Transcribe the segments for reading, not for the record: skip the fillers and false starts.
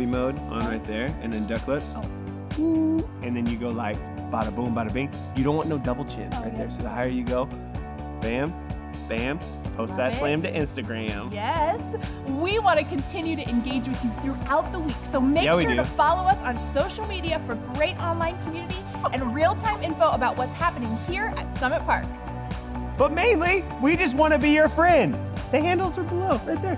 mode on right there, and then ducklets. Oh. Ooh, and then you go like bada boom, bada bing. You don't want no double chin right there. So the higher you go, bam, bam, post Love that slam to it. Instagram. Yes, we want to continue to engage with you throughout the week. So make Yeah, we sure do. to follow us on social media for great online community and real-time info about what's happening here at Summit Park. But mainly, we just want to be your friend. The handles are below, right there.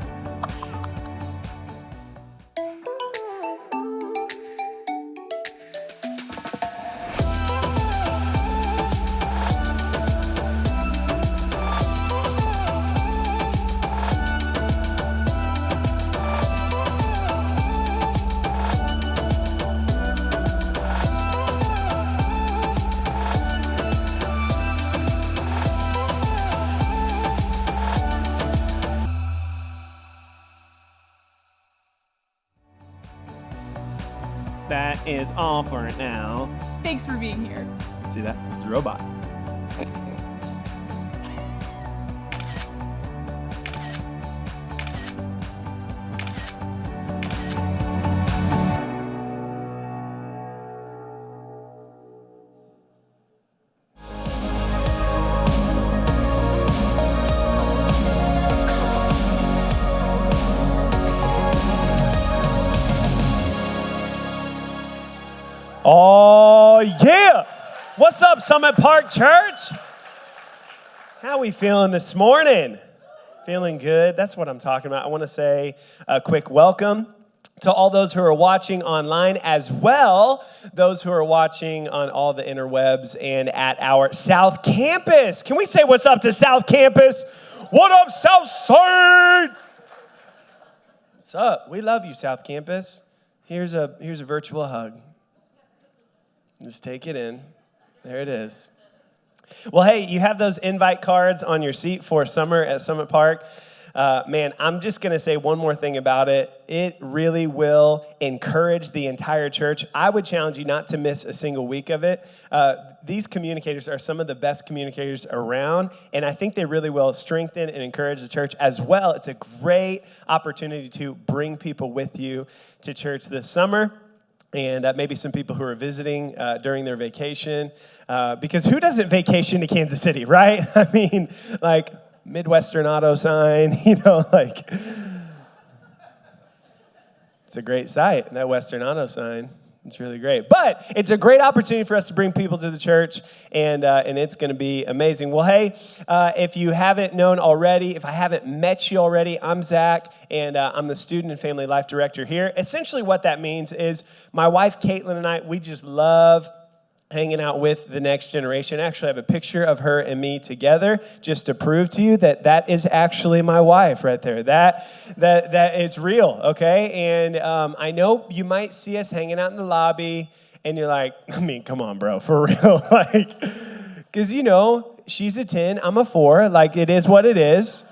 That is all for now. Thanks for being here. See that? It's a robot. Oh, yeah. What's up, Summit Park Church? How we feeling this morning? Feeling good? That's what I'm talking about. I want to say a quick welcome to all those who are watching online, as well those who are watching on all the interwebs and at our South Campus. Can we say what's up to South Campus? What up, South Side? What's up? We love you, South Campus. Here's a virtual hug. Just take it in. There it is. Well, hey, you have those invite cards on your seat for summer at Summit Park. Man, I'm just going to say one more thing about it. It really will encourage the entire church. I would challenge you not to miss a single week of it. These communicators are some of the best communicators around, and I think they really will strengthen and encourage the church as well. It's a great opportunity to bring people with you to church this summer. And maybe some people who are visiting during their vacation. Because who doesn't vacation to Kansas City, right? I mean, like, Midwestern Auto sign, like, it's a great sight, that Western Auto sign. It's really great. But it's a great opportunity for us to bring people to the church, and it's going to be amazing. Well, hey, if you haven't known already, if I haven't met you already, I'm Zach, and I'm the Student and Family Life Director here. Essentially what that means is my wife, Caitlin, and I, we just love hanging out with the next generation. Actually, I have a picture of her and me together just to prove to you that that is actually my wife right there. That it's real, okay? And I know you might see us hanging out in the lobby, and you're like, I mean, come on, bro, for real. Like, because, she's a 10, I'm a 4. Like, it is what it is.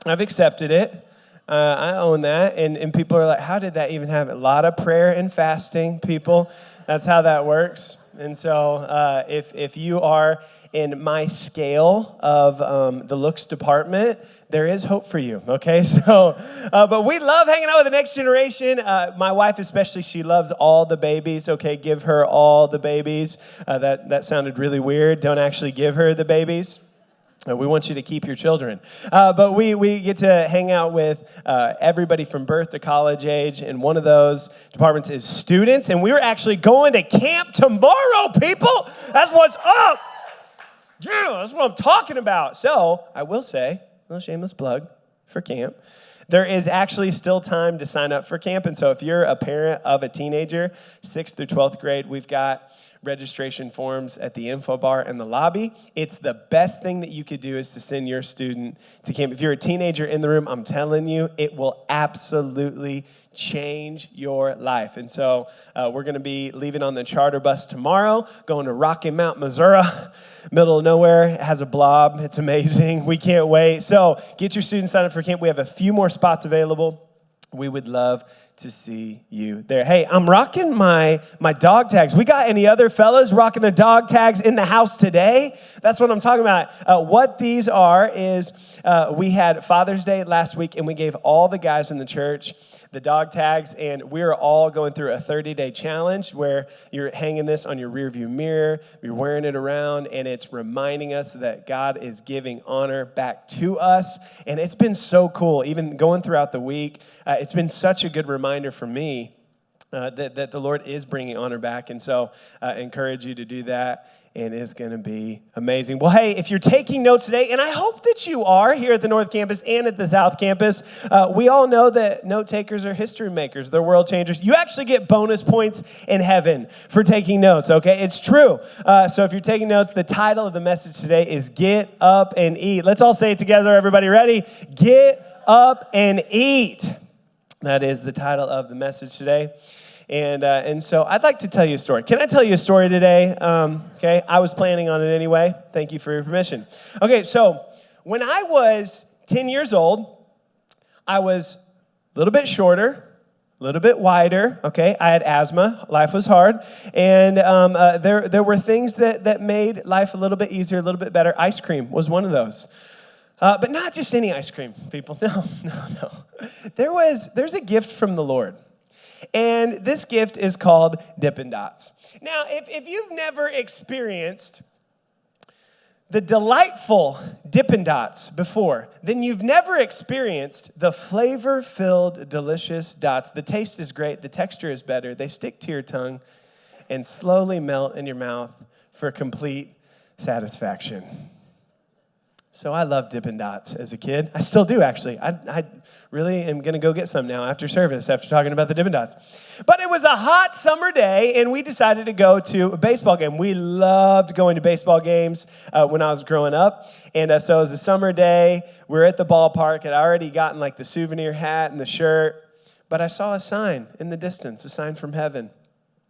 I've accepted it. I own that. And people are like, how did that even happen? A lot of prayer and fasting, people. That's how that works. And so if you are in my scale of the looks department, there is hope for you, okay? So, but we love hanging out with the next generation. My wife especially, she loves all the babies, okay? Give her all the babies. That sounded really weird. Don't actually give her the babies. We want you to keep your children. But we get to hang out with everybody from birth to college age, and one of those departments is students, and we're actually going to camp tomorrow, people. That's what's up. Yeah, that's what I'm talking about. So I will say, a little shameless plug for camp. There is actually still time to sign up for camp, and so if you're a parent of a teenager, 6th through 12th grade, we've got registration forms at the info bar in the lobby. It's the best thing that you could do is to send your student to camp. If you're a teenager in the room, I'm telling you, it will absolutely change your life. And so we're going to be leaving on the charter bus tomorrow, going to Rocky Mount, Missouri, middle of nowhere. It has a blob. It's amazing. We can't wait. So get your students signed up for camp. We have a few more spots available. We would love to see you there. Hey, I'm rocking my dog tags. We got any other fellas rocking their dog tags in the house today? That's what I'm talking about. What these are is we had Father's Day last week, and we gave all the guys in the church the dog tags, and we're all going through a 30-day challenge where you're hanging this on your rearview mirror, you're wearing it around, and it's reminding us that God is giving honor back to us. And it's been so cool, even going throughout the week. It's been such a good reminder for me that the Lord is bringing honor back. And so I encourage you to do that. And it's going to be amazing. Well, hey, if you're taking notes today, and I hope that you are here at the North Campus and at the South Campus, we all know that note takers are history makers. They're world changers. You actually get bonus points in heaven for taking notes, okay? It's true. So if you're taking notes, the title of the message today is Get Up and Eat. Let's all say it together. Everybody ready? Get up and eat. That is the title of the message today. And so I'd like to tell you a story. Can I tell you a story today? Okay, I was planning on it anyway. Thank you for your permission. Okay, so when I was 10 years old, I was a little bit shorter, a little bit wider. Okay, I had asthma. Life was hard. And there were things that made life a little bit easier, a little bit better. Ice cream was one of those. But not just any ice cream, people. No. There's a gift from the Lord. And this gift is called Dippin' Dots. Now, if you've never experienced the delightful Dippin' Dots before, then you've never experienced the flavor-filled, delicious dots. The taste is great. The texture is better. They stick to your tongue and slowly melt in your mouth for complete satisfaction. So I loved Dippin' Dots as a kid. I still do, actually. I really am going to go get some now after service, after talking about the Dippin' Dots. But it was a hot summer day, and we decided to go to a baseball game. We loved going to baseball games when I was growing up. And so it was a summer day. We were at the ballpark. I'd already gotten like the souvenir hat and the shirt. But I saw a sign in the distance, a sign from heaven.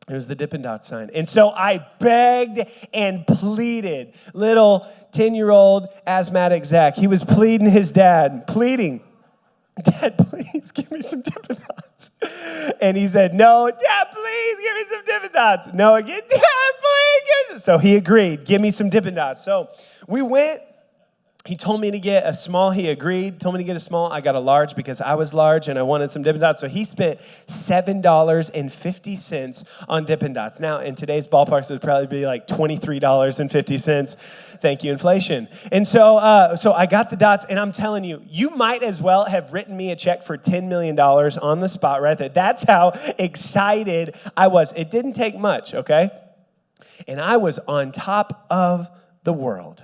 It was the Dippin' Dots sign. And so I begged and pleaded. Little 10-year-old asthmatic Zach, he was pleading his dad, Dad, please give me some Dippin' Dots. And he said, no, Dad, please give me some Dippin' Dots. No, again, Dad, please give me some. So he agreed, give me some Dippin' Dots. So we went. He told me to get a small. He agreed, told me to get a small. I got a large because I was large and I wanted some Dippin' Dots. So he spent $7.50 on Dippin' Dots. Now, in today's ballparks, it would probably be like $23.50. Thank you, inflation. And so I got the dots, and I'm telling you, you might as well have written me a check for $10 million on the spot right there. That's how excited I was. It didn't take much, okay? And I was on top of the world.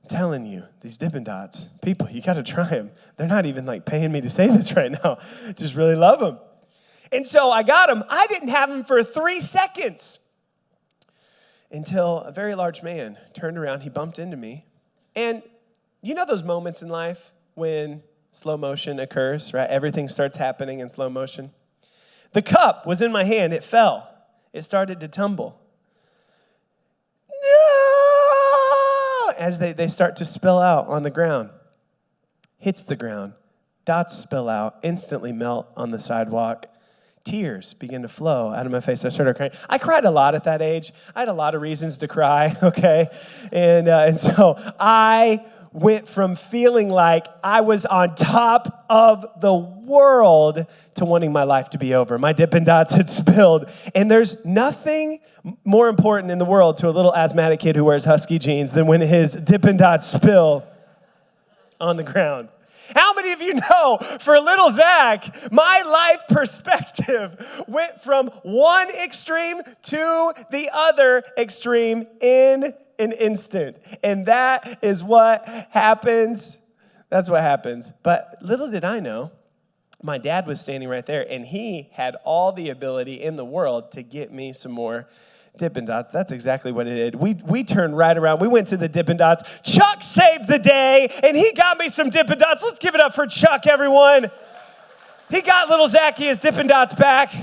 I'm telling you, these Dippin' Dots, people, you got to try them. They're not even like paying me to say this right now. Just really love them. And so I got them. I didn't have them for 3 seconds until a very large man turned around. He bumped into me. And you know those moments in life when slow motion occurs, right? Everything starts happening in slow motion. The cup was in my hand. It fell. It started to tumble. As they start to spill out on the ground. Hits the ground. Dots spill out, instantly melt on the sidewalk. Tears begin to flow out of my face. I started crying. I cried a lot at that age. I had a lot of reasons to cry, okay? And so I went from feeling like I was on top of the world to wanting my life to be over. My Dippin' Dots had spilled. And there's nothing more important in the world to a little asthmatic kid who wears Husky jeans than when his Dippin' Dots spill on the ground. How many of you know, for little Zach, my life perspective went from one extreme to the other extreme in an instant. And that is what happens. That's what happens. But little did I know, my dad was standing right there, and he had all the ability in the world to get me some more Dippin' Dots. That's exactly what it did. We turned right around. We went to the Dippin' Dots. Chuck saved the day, and he got me some Dippin' Dots. Let's give it up for Chuck, everyone. He got little Zachy his Dippin' Dots back.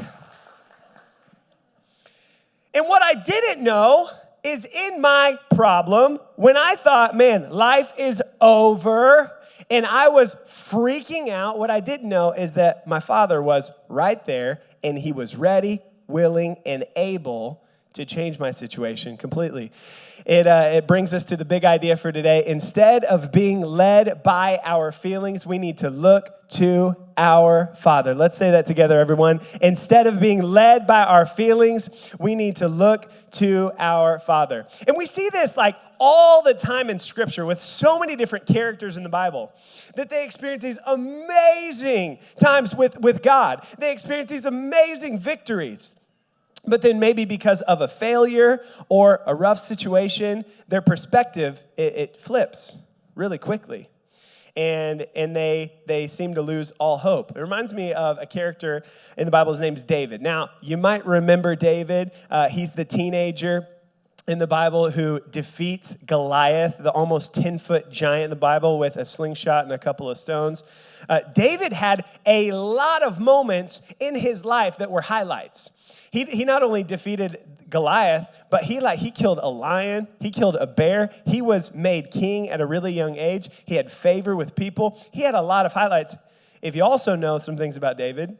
And what I didn't know is in my problem, when I thought, man, life is over, and I was freaking out, what I didn't know is that my father was right there, and he was ready, willing, and able to change my situation completely. It brings us to the big idea for today. Instead of being led by our feelings, we need to look to our Father. Let's say that together, everyone. Instead of being led by our feelings, we need to look to our Father. And we see this like all the time in Scripture with so many different characters in the Bible, that they experience these amazing times with God. They experience these amazing victories. But then maybe because of a failure or a rough situation, their perspective, it flips really quickly. And they seem to lose all hope. It reminds me of a character in the Bible. His name's David. Now, you might remember David. He's the teenager in the Bible who defeats Goliath, the almost 10-foot giant in the Bible, with a slingshot and a couple of stones. David had a lot of moments in his life that were highlights. He not only defeated Goliath, but he killed a lion, he killed a bear, he was made king at a really young age, he had favor with people, he had a lot of highlights. If you also know some things about David,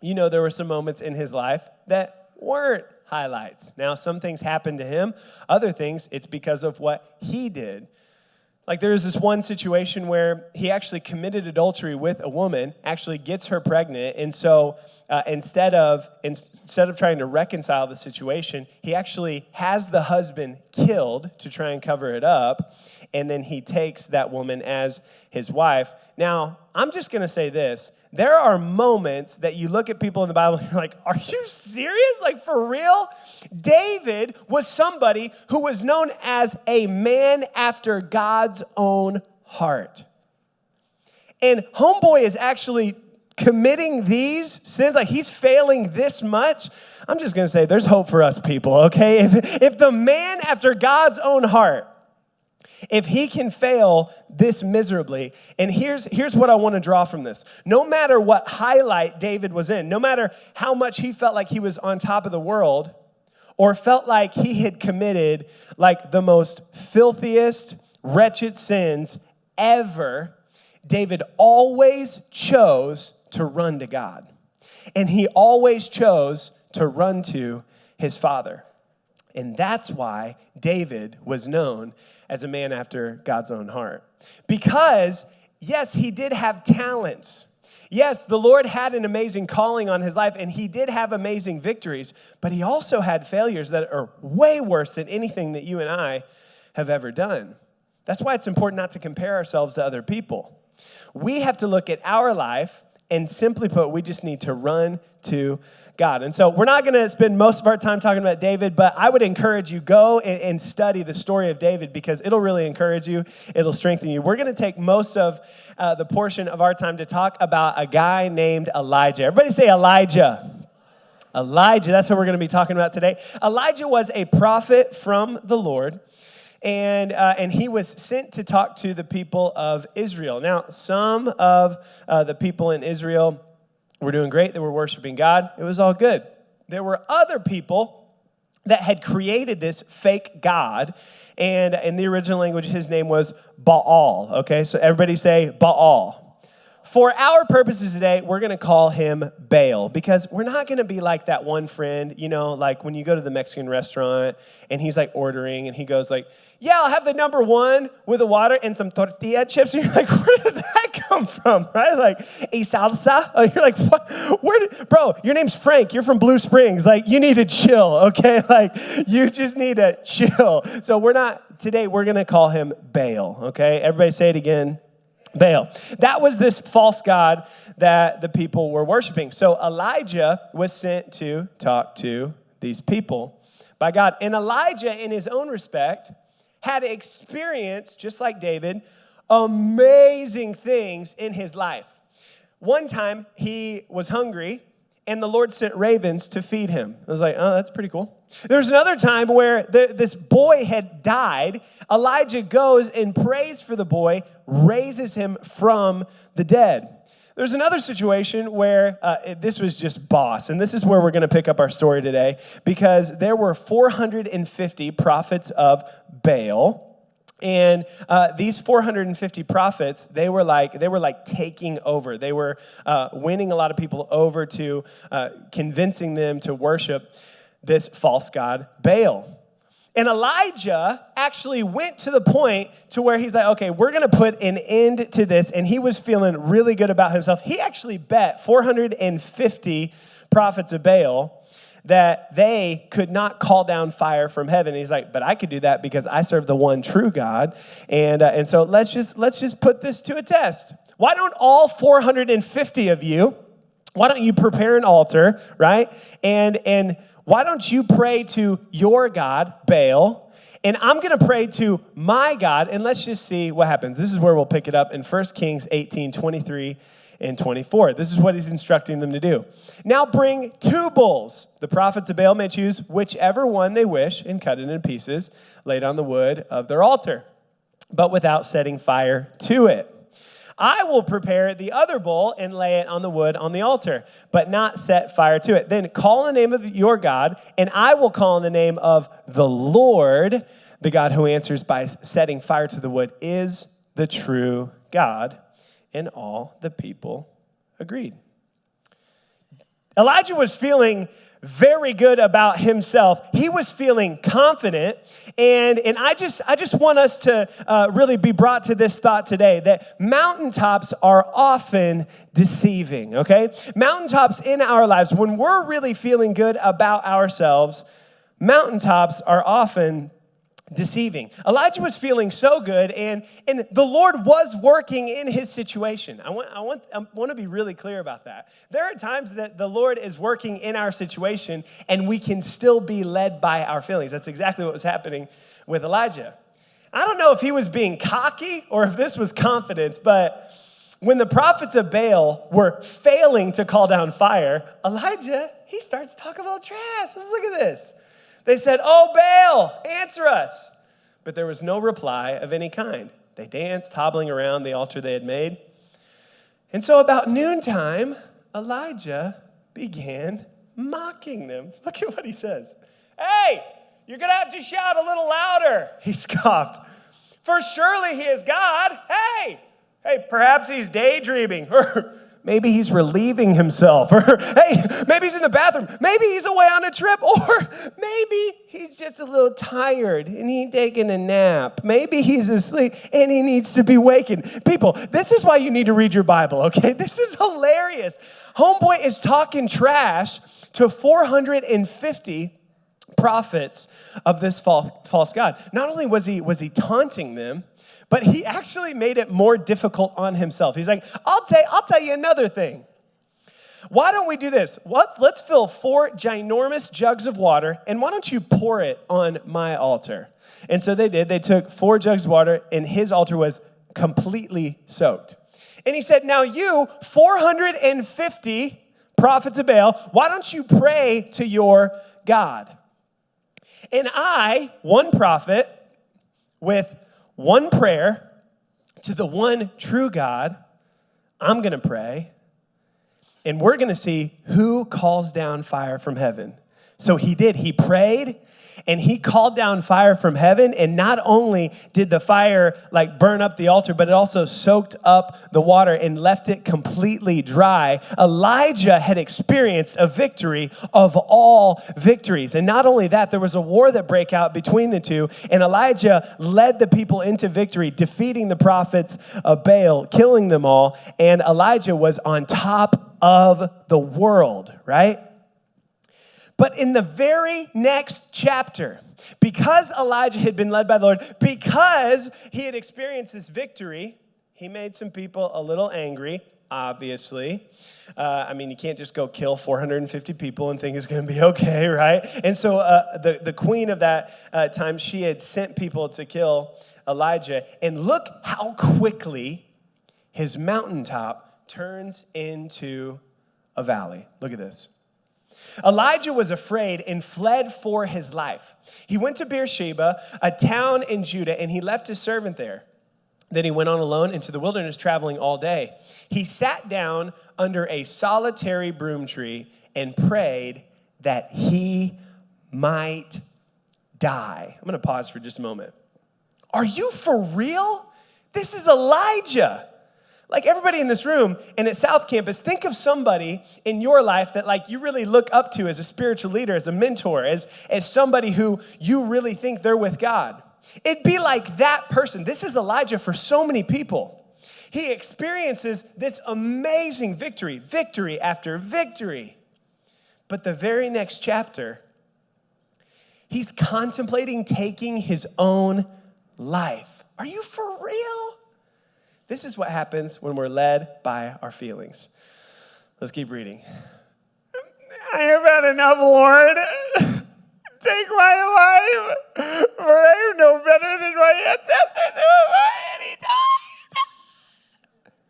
you know there were some moments in his life that weren't highlights. Now, some things happened to him, other things, it's because of what he did. Like there was this one situation where he actually committed adultery with a woman, actually gets her pregnant, and so instead of trying to reconcile the situation, he actually has the husband killed to try and cover it up, and then he takes that woman as his wife. Now, I'm just going to say this. There are moments that you look at people in the Bible and you're like, are you serious? Like, for real? David was somebody who was known as a man after God's own heart. And homeboy is actually committing these sins, like he's failing this much. I'm just going to say there's hope for us people, okay? If the man after God's own heart, if he can fail this miserably, and here's what I want to draw from this. No matter what highlight David was in, no matter how much he felt like he was on top of the world, or felt like he had committed like the most filthiest, wretched sins ever, David always chose to run to God. And he always chose to run to his Father. And that's why David was known as a man after God's own heart. Because, yes, he did have talents. Yes, the Lord had an amazing calling on his life, and he did have amazing victories, but he also had failures that are way worse than anything that you and I have ever done. That's why it's important not to compare ourselves to other people. We have to look at our life, and simply put, we just need to run to God. And so we're not going to spend most of our time talking about David, but I would encourage you, go and study the story of David because it'll really encourage you. It'll strengthen you. We're going to take most of the portion of our time to talk about a guy named Elijah. Everybody say Elijah. Elijah, that's what we're going to be talking about today. Elijah was a prophet from the Lord, and he was sent to talk to the people of Israel. Now, some of the people in Israel were doing great. They were worshiping God. It was all good. There were other people that had created this fake God, and in the original language, his name was Baal. Okay, so everybody say Baal. For our purposes today, we're going to call him Baal because we're not going to be like that one friend, you know, like when you go to the Mexican restaurant and he's like ordering and he goes like, yeah, I'll have the number one with the water and some tortilla chips. And you're like, where did that come from, right? Like, a salsa? You're like, what? Bro, your name's Frank. You're from Blue Springs. Like, you need to chill, okay? Like, you just need to chill. So today we're going to call him Baal, okay? Everybody say it again. Baal. That was this false god that the people were worshiping. So Elijah was sent to talk to these people by God. And Elijah, in his own respect, had experienced, just like David, amazing things in his life. One time, he was hungry, and the Lord sent ravens to feed him. I was like, oh, that's pretty cool. There was another time where this boy had died. Elijah goes and prays for the boy, raises him from the dead. There's another situation where this was just boss, and this is where we're going to pick up our story today, because there were 450 prophets of Baal. And these 450 prophets, they were like taking over. They were winning a lot of people over to convincing them to worship this false god, Baal. And Elijah actually went to the point to where he's like, okay, we're going to put an end to this. And he was feeling really good about himself. He actually bet 450 prophets of Baal that they could not call down fire from heaven. And he's like, but I could do that because I serve the one true God. And so let's just put this to a test. Why don't all 450 of you, why don't you prepare an altar, right? And why don't you pray to your God, Baal, and I'm going to pray to my God, and let's just see what happens. This is where we'll pick it up in 1 Kings 18, 23 and 24. This is what he's instructing them to do. Now bring 2 bulls. The prophets of Baal may choose whichever one they wish and cut it in pieces, laid on the wood of their altar, but without setting fire to it. I will prepare the other bull and lay it on the wood on the altar, but not set fire to it. Then call on the name of your God, and I will call on the name of the Lord. The God who answers by setting fire to the wood is the true God. And all the people agreed. Elijah was feeling very good about himself. He was feeling confident. And I just want us to really be brought to this thought today that mountaintops are often deceiving, okay? Mountaintops in our lives, when we're really feeling good about ourselves, mountaintops are often deceiving. Elijah was feeling so good, and the Lord was working in his situation. I want to be really clear about that. There are times that the Lord is working in our situation, and we can still be led by our feelings. That's exactly what was happening with Elijah. I don't know if he was being cocky or if this was confidence, but when the prophets of Baal were failing to call down fire, Elijah, he starts talking a little trash. Let's look at this. They said, "Oh, Baal, answer us." But there was no reply of any kind. They danced, hobbling around the altar they had made. And so about noontime, Elijah began mocking them. Look at what he says. "Hey, you're going to have to shout a little louder," he scoffed. "For surely he is God. Hey, perhaps he's daydreaming, or maybe he's relieving himself, or hey, maybe he's in the bathroom, maybe he's away on a trip, or maybe he's just a little tired and he's taking a nap. Maybe he's asleep and he needs to be wakened." People, this is why you need to read your Bible, okay? This is hilarious. Homeboy is talking trash to 450 prophets of this false god. Not only was he taunting them, but he actually made it more difficult on himself. He's like, I'll tell you another thing. Why don't we do this? Let's fill 4 ginormous jugs of water, and why don't you pour it on my altar? And so they did. They took 4 jugs of water, and his altar was completely soaked. And he said, now you, 450 prophets of Baal, why don't you pray to your God? And I, one prophet, with one prayer to the one true God, I'm going to pray, and we're going to see who calls down fire from heaven. So he did. He prayed, and he called down fire from heaven, and not only did the fire burn up the altar, but it also soaked up the water and left it completely dry. Elijah had experienced a victory of all victories. And not only that, there was a war that broke out between the two, and Elijah led the people into victory, defeating the prophets of Baal, killing them all, and Elijah was on top of the world, right? But in the very next chapter, because Elijah had been led by the Lord, because he had experienced this victory, he made some people a little angry, obviously. You can't just go kill 450 people and think it's going to be okay, right? And so the queen of that time, she had sent people to kill Elijah. And look how quickly his mountaintop turns into a valley. Look at this. Elijah was afraid and fled for his life. He went to Beersheba, a town in Judah, and he left his servant there. Then he went on alone into the wilderness, traveling all day. He sat down under a solitary broom tree and prayed that he might die. I'm going to pause for just a moment. Are you for real? This is Elijah. Like everybody in this room and at South Campus, think of somebody in your life that like you really look up to as a spiritual leader, as a mentor, as somebody who you really think they're with God. It'd be like that person. This is Elijah for so many people. He experiences this amazing victory after victory. But the very next chapter, he's contemplating taking his own life. Are you for real? This is what happens when we're led by our feelings. Let's keep reading. I have had enough, Lord. Take my life, for I am no better than my ancestors who have already died.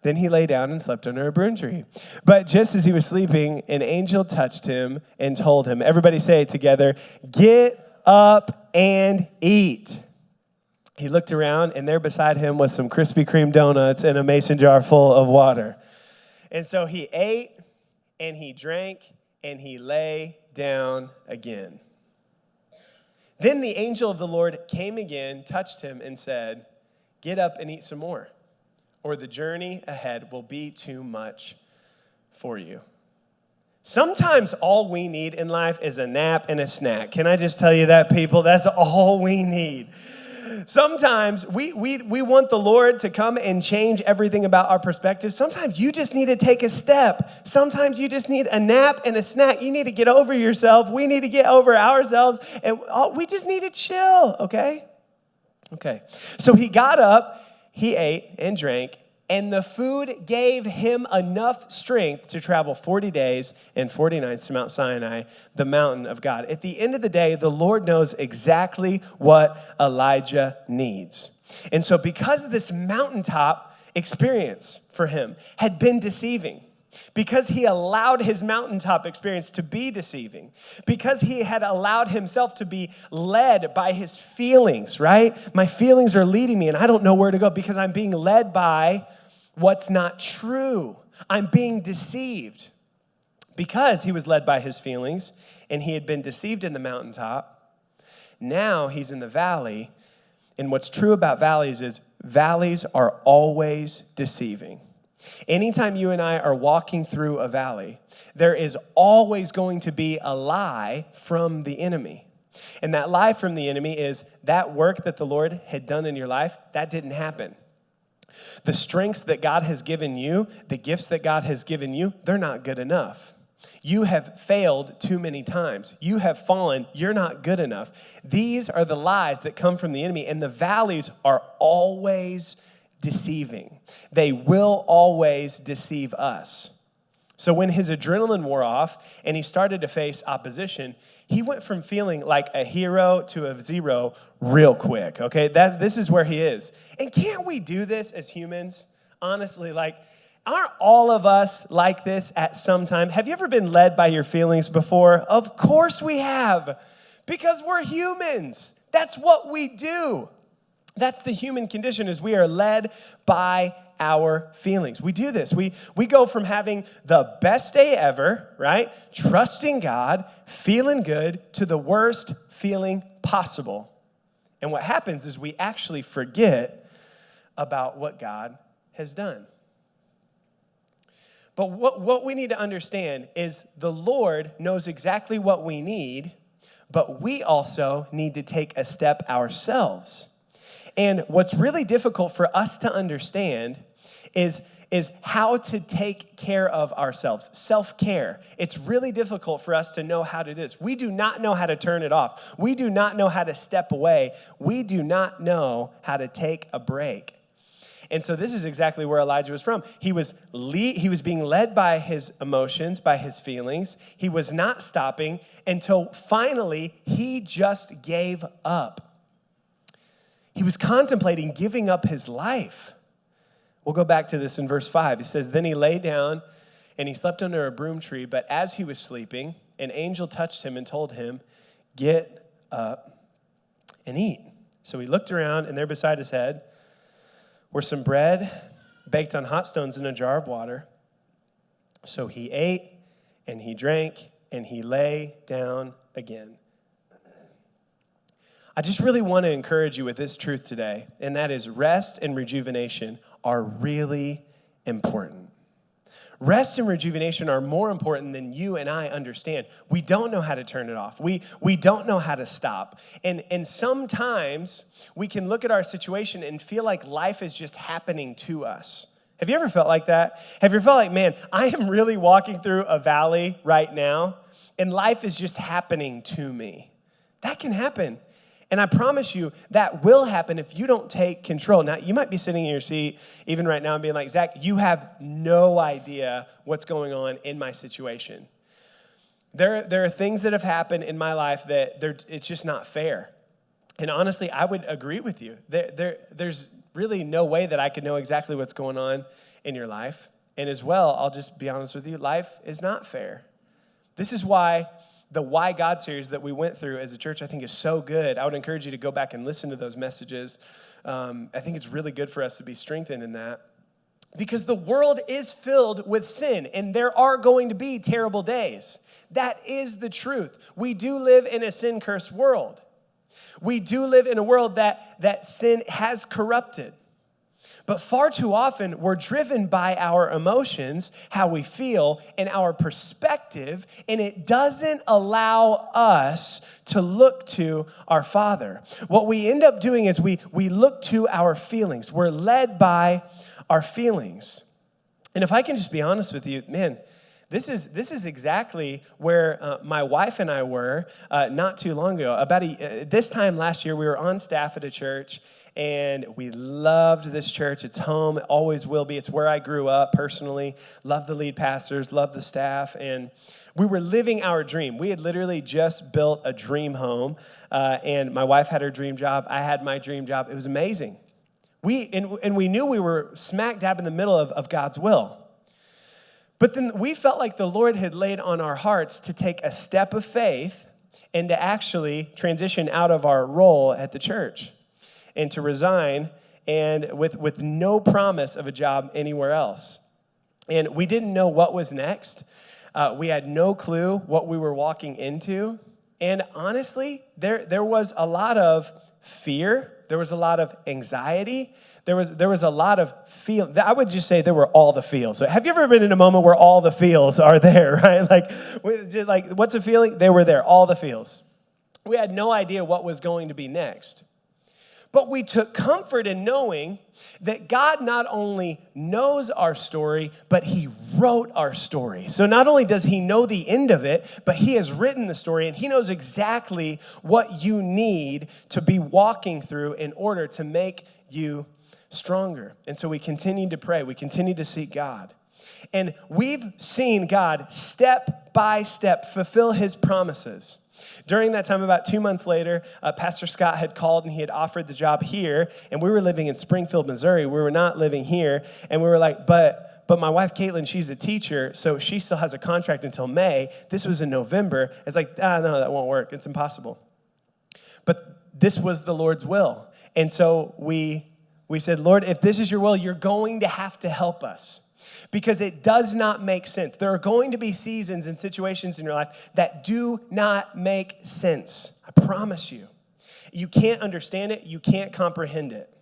Then he lay down and slept under a broom tree. But just as he was sleeping, an angel touched him and told him, everybody say it together, get up and eat. He looked around, and there beside him was some Krispy Kreme donuts and a mason jar full of water. And so he ate, and he drank, and he lay down again. Then the angel of the Lord came again, touched him, and said, get up and eat some more, or the journey ahead will be too much for you. Sometimes all we need in life is a nap and a snack. Can I just tell you that, people? That's all we need. Sometimes we want the Lord to come and change everything about our perspective. Sometimes you just need to take a step. Sometimes you just need a nap and a snack. You need to get over yourself. We need to get over ourselves. And we just need to chill, okay? Okay. So he got up, he ate and drank, and the food gave him enough strength to travel 40 days and 40 nights to Mount Sinai, the mountain of God. At the end of the day, the Lord knows exactly what Elijah needs. And so because this mountaintop experience for him had been deceiving, because he allowed his mountaintop experience to be deceiving, because he had allowed himself to be led by his feelings, right? My feelings are leading me and I don't know where to go because I'm being led by what's not true. I'm being deceived. Because he was led by his feelings and he had been deceived in the mountaintop, now he's in the valley. And what's true about valleys is valleys are always deceiving. Anytime you and I are walking through a valley, there is always going to be a lie from the enemy. And that lie from the enemy is that work that the Lord had done in your life, that didn't happen. The strengths that God has given you, the gifts that God has given you, they're not good enough. You have failed too many times. You have fallen. You're not good enough. These are the lies that come from the enemy, and the valleys are always deceiving. They will always deceive us. So when his adrenaline wore off and he started to face opposition, he went from feeling like a hero to a zero real quick, okay? This is where he is. And can't we do this as humans? Honestly, like, aren't all of us like this at some time? Have you ever been led by your feelings before? Of course we have, because we're humans. That's what we do. That's the human condition, is we are led by our feelings. We do this. We go from having the best day ever, right? Trusting God, feeling good, to the worst feeling possible. And what happens is we actually forget about what God has done. But what we need to understand is the Lord knows exactly what we need, but we also need to take a step ourselves. And what's really difficult for us to understand is how to take care of ourselves, self-care. It's really difficult for us to know how to do this. We do not know how to turn it off. We do not know how to step away. We do not know how to take a break. And so this is exactly where Elijah was from. He was being led by his emotions, by his feelings. He was not stopping until finally he just gave up. He was contemplating giving up his life. We'll go back to this in verse 5. It says, then he lay down and he slept under a broom tree, but as he was sleeping, an angel touched him and told him, get up and eat. So he looked around, and there beside his head were some bread baked on hot stones in a jar of water. So he ate and he drank and he lay down again. I just really want to encourage you with this truth today, and that is rest and rejuvenation are really important. Rest and rejuvenation are more important than you and I understand. We don't know how to turn it off. We don't know how to stop. And sometimes we can look at our situation and feel like life is just happening to us. Have you ever felt like that? Have you ever felt like, man, I am really walking through a valley right now, and life is just happening to me? That can happen. And I promise you, that will happen if you don't take control. Now, you might be sitting in your seat even right now and being like, Zach, you have no idea what's going on in my situation. There are things that have happened in my life that it's just not fair. And honestly, I would agree with you. There's really no way that I could know exactly what's going on in your life. And as well, I'll just be honest with you, life is not fair. This is why the Why God series that we went through as a church, I think, is so good. I would encourage you to go back and listen to those messages. I think it's really good for us to be strengthened in that. Because the world is filled with sin, and there are going to be terrible days. That is the truth. We do live in a sin-cursed world. We do live in a world that sin has corrupted. But far too often, we're driven by our emotions, how we feel, and our perspective, and it doesn't allow us to look to our Father. What we end up doing is we look to our feelings. We're led by our feelings. And if I can just be honest with you, man, this is exactly where my wife and I were not too long ago. This time last year, we were on staff at a church, and we loved this church. It's home. It always will be. It's where I grew up personally. Love the lead pastors, love the staff. And we were living our dream. We had literally just built a dream home. And my wife had her dream job. I had my dream job. It was amazing. We knew we were smack dab in the middle of God's will. But then we felt like the Lord had laid on our hearts to take a step of faith and to actually transition out of our role at the church, and to resign, and with no promise of a job anywhere else. And we didn't know what was next. We had no clue what we were walking into. And honestly, there was a lot of fear. There was a lot of anxiety. There was a lot of feel. I would just say there were all the feels. So have you ever been in a moment where all the feels are there, right? Like what's a feeling? They were there, all the feels. We had no idea what was going to be next. But we took comfort in knowing that God not only knows our story, but He wrote our story. So not only does He know the end of it, but He has written the story, and He knows exactly what you need to be walking through in order to make you stronger. And so we continue to pray. We continue to seek God. And we've seen God step by step fulfill His promises. During that time, about 2 months later, Pastor Scott had called and he had offered the job here, and we were living in Springfield, Missouri. We were not living here, and we were like, but my wife, Caitlin, she's a teacher, so she still has a contract until May. This was in November. It's like, no, that won't work. It's impossible. But this was the Lord's will. And so we said, Lord, if this is your will, you're going to have to help us. Because it does not make sense. There are going to be seasons and situations in your life that do not make sense. I promise you. You can't understand it. You can't comprehend it.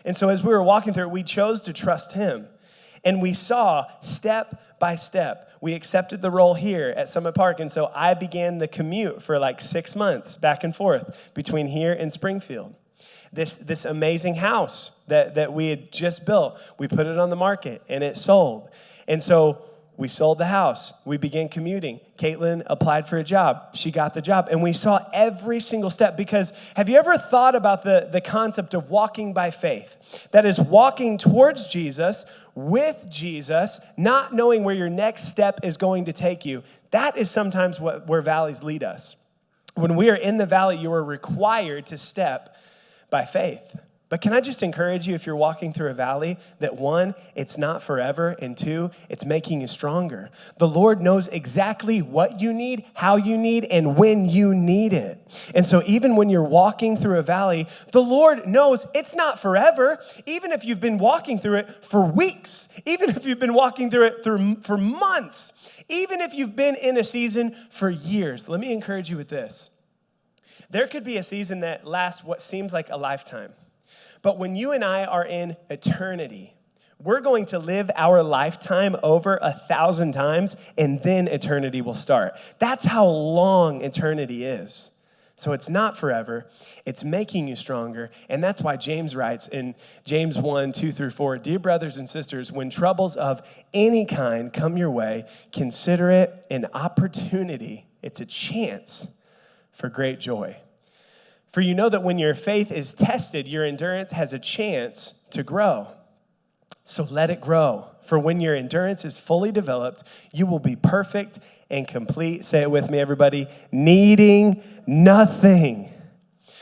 And so as we were walking through it, we chose to trust Him. And we saw step by step. We accepted the role here at Summit Park. And so I began the commute for like 6 months back and forth between here and Springfield. This amazing house that we had just built, we put it on the market and it sold. And so we sold the house. We began commuting. Caitlin applied for a job. She got the job. And we saw every single step, because have you ever thought about the concept of walking by faith? That is walking towards Jesus, with Jesus, not knowing where your next step is going to take you. That is sometimes where valleys lead us. When we are in the valley, you are required to step by faith. But can I just encourage you, if you're walking through a valley, that one, it's not forever, and two, it's making you stronger. The Lord knows exactly what you need, how you need, and when you need it. And so even when you're walking through a valley, the Lord knows it's not forever. Even if you've been walking through it for weeks, even if you've been walking through it for months, even if you've been in a season for years, let me encourage you with this. There could be a season that lasts what seems like a lifetime. But when you and I are in eternity We're going to live our lifetime over 1,000 times, and then eternity will start. That's how long eternity is. So it's not forever. It's making you stronger. And that's why James writes in James 1, 2 through 4, "Dear brothers and sisters, when troubles of any kind come your way, consider it an opportunity." It's a chance for great joy. "For you know that when your faith is tested, your endurance has a chance to grow. So let it grow. For when your endurance is fully developed, you will be perfect and complete." Say it with me, everybody. "Needing nothing."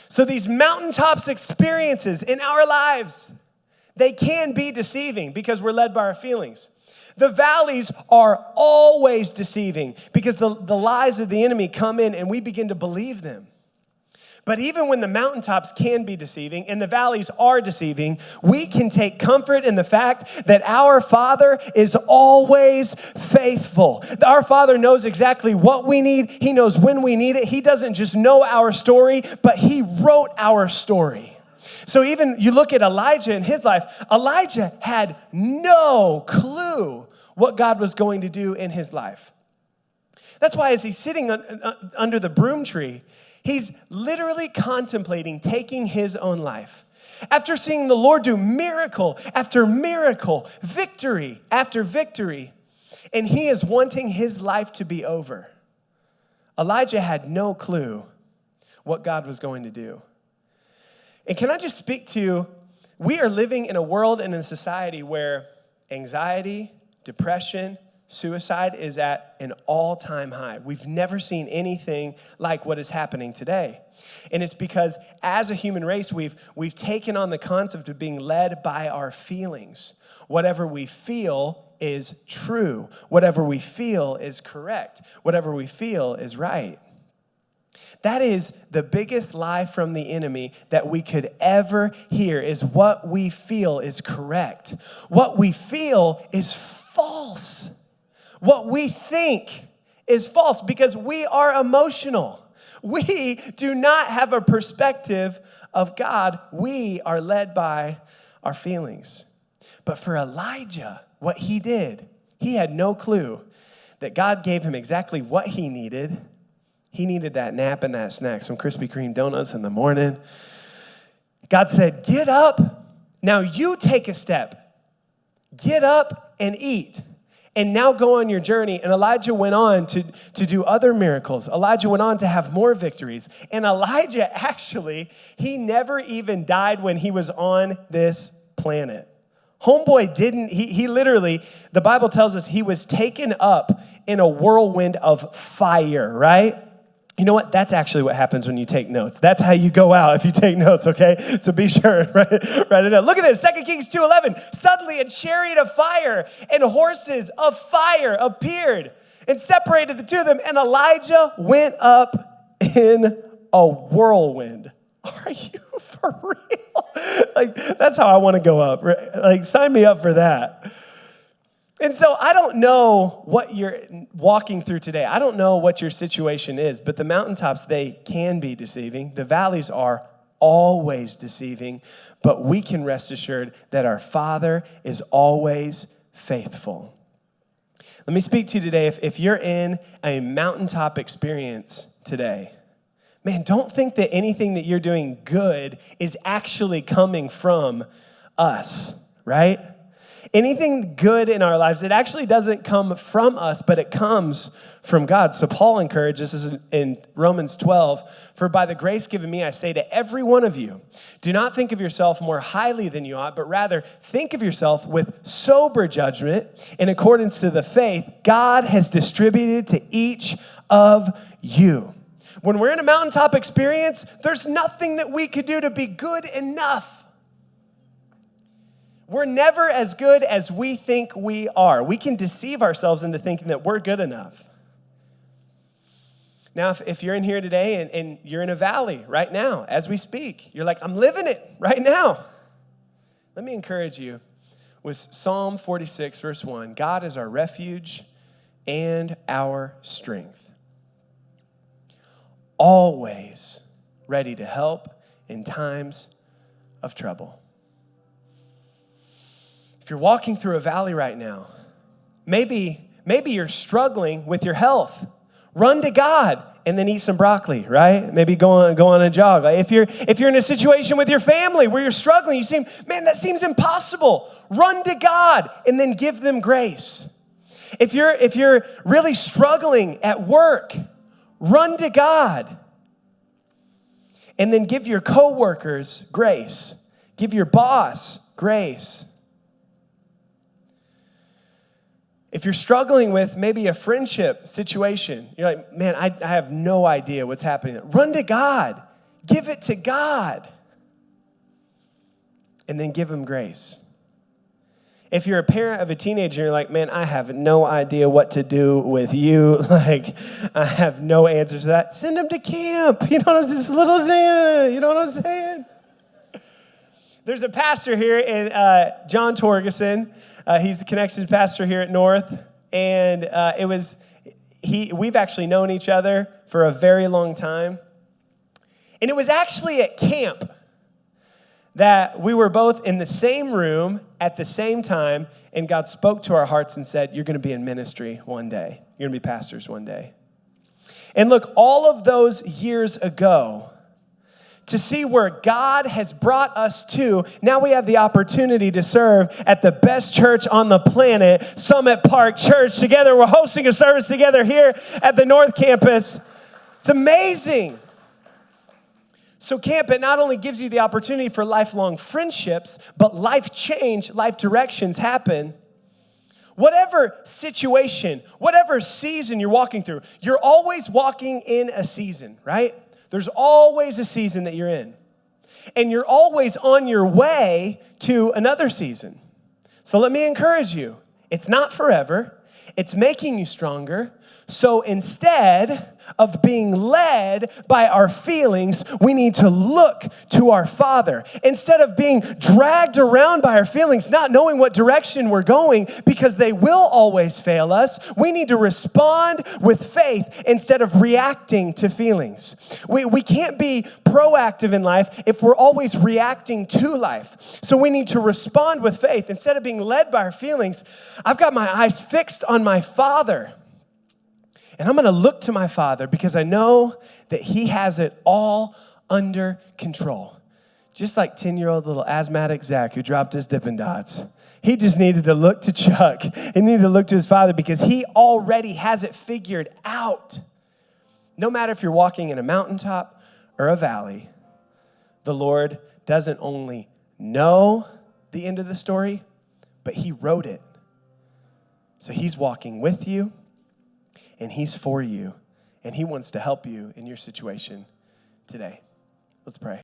So these mountaintops experiences in our lives, they can be deceiving because we're led by our feelings. The valleys are always deceiving because the lies of the enemy come in and we begin to believe them. But even when the mountaintops can be deceiving and the valleys are deceiving, we can take comfort in the fact that our Father is always faithful. Our Father knows exactly what we need. He knows when we need it. He doesn't just know our story, but He wrote our story. So even you look at Elijah in his life, Elijah had no clue what God was going to do in his life. That's why as he's sitting under the broom tree, he's literally contemplating taking his own life. After seeing the Lord do miracle after miracle, victory after victory, and he is wanting his life to be over. Elijah had no clue what God was going to do. And can I just speak to, we are living in a world and in a society where anxiety, depression, suicide is at an all-time high. We've never seen anything like what is happening today. And it's because as a human race, we've taken on the concept of being led by our feelings. Whatever we feel is true. Whatever we feel is correct. Whatever we feel is right. That is the biggest lie from the enemy that we could ever hear, is what we feel is correct. What we feel is false. What we think is false because we are emotional. We do not have a perspective of God. We are led by our feelings. But for Elijah, what he did, he had no clue that God gave him exactly what he needed. He needed that nap and that snack, some Krispy Kreme donuts in the morning. God said, "Get up. Now you take a step. Get up and eat. And now go on your journey." And Elijah went on to do other miracles. Elijah went on to have more victories. And Elijah actually, he never even died when he was on this planet. Homeboy didn't, he literally, the Bible tells us he was taken up in a whirlwind of fire, right? You know what? That's actually what happens when you take notes. That's how you go out if you take notes, okay? So be sure, write it down. Look at this, 2 Kings 2:11. "Suddenly a chariot of fire and horses of fire appeared and separated the two of them, and Elijah went up in a whirlwind." Are you for real? Like, that's how I want to go up. Like, sign me up for that. And so I don't know what you're walking through today. I don't know what your situation is, but the mountaintops, they can be deceiving. The valleys are always deceiving, but we can rest assured that our Father is always faithful. Let me speak to you today. If you're in a mountaintop experience today, man, don't think that anything that you're doing good is actually coming from us, right? Anything good in our lives, it actually doesn't come from us, but it comes from God. So Paul encourages us in Romans 12, "For by the grace given me, I say to every one of you, do not think of yourself more highly than you ought, but rather think of yourself with sober judgment in accordance to the faith God has distributed to each of you." When we're in a mountaintop experience, there's nothing that we could do to be good enough. We're never as good as we think we are. We can deceive ourselves into thinking that we're good enough. Now, if you're in here today and you're in a valley right now, as we speak, you're like, "I'm living it right now." Let me encourage you with Psalm 46, verse 1. "God is our refuge and our strength, always ready to help in times of trouble." If you're walking through a valley right now, maybe you're struggling with your health. Run to God and then eat some broccoli, right? Maybe go on a jog. Like if you're in a situation with your family where you're struggling, that seems impossible. Run to God and then give them grace. If you're really struggling at work, run to God and then give your coworkers grace. Give your boss grace. If you're struggling with maybe a friendship situation, you're like, man, I have no idea what's happening. Run to God. Give it to God. And then give him grace. If you're a parent of a teenager, you're like, man, I have no idea what to do with you. Like, I have no answers to that. Send them to camp. You know what I'm saying? You know what I'm saying? There's a pastor here in John Torgeson. He's a connections pastor here at North, and we've actually known each other for a very long time. And it was actually at camp that we were both in the same room at the same time, and God spoke to our hearts and said, you're going to be in ministry one day. You're going to be pastors one day. And look, all of those years ago, to see where God has brought us to, now we have the opportunity to serve at the best church on the planet, Summit Park Church. Together, we're hosting a service together here at the North Campus. It's amazing. So camp, it not only gives you the opportunity for lifelong friendships, but life change, life directions happen. Whatever situation, whatever season you're walking through, you're always walking in a season, right? There's always a season that you're in. And you're always on your way to another season. So let me encourage you. It's not forever. It's making you stronger. So instead of being led by our feelings, we need to look to our Father. Instead of being dragged around by our feelings, not knowing what direction we're going, because they will always fail us, we need to respond with faith instead of reacting to feelings. We can't be proactive in life if we're always reacting to life. So we need to respond with faith. Instead of being led by our feelings, I've got my eyes fixed on my Father. And I'm going to look to my Father because I know that he has it all under control. Just like 10-year-old little asthmatic Zach who dropped his Dippin' Dots. He just needed to look to Chuck. He needed to look to his Father because he already has it figured out. No matter if you're walking in a mountaintop or a valley, the Lord doesn't only know the end of the story, but he wrote it. So he's walking with you. And he's for you, and he wants to help you in your situation today. Let's pray.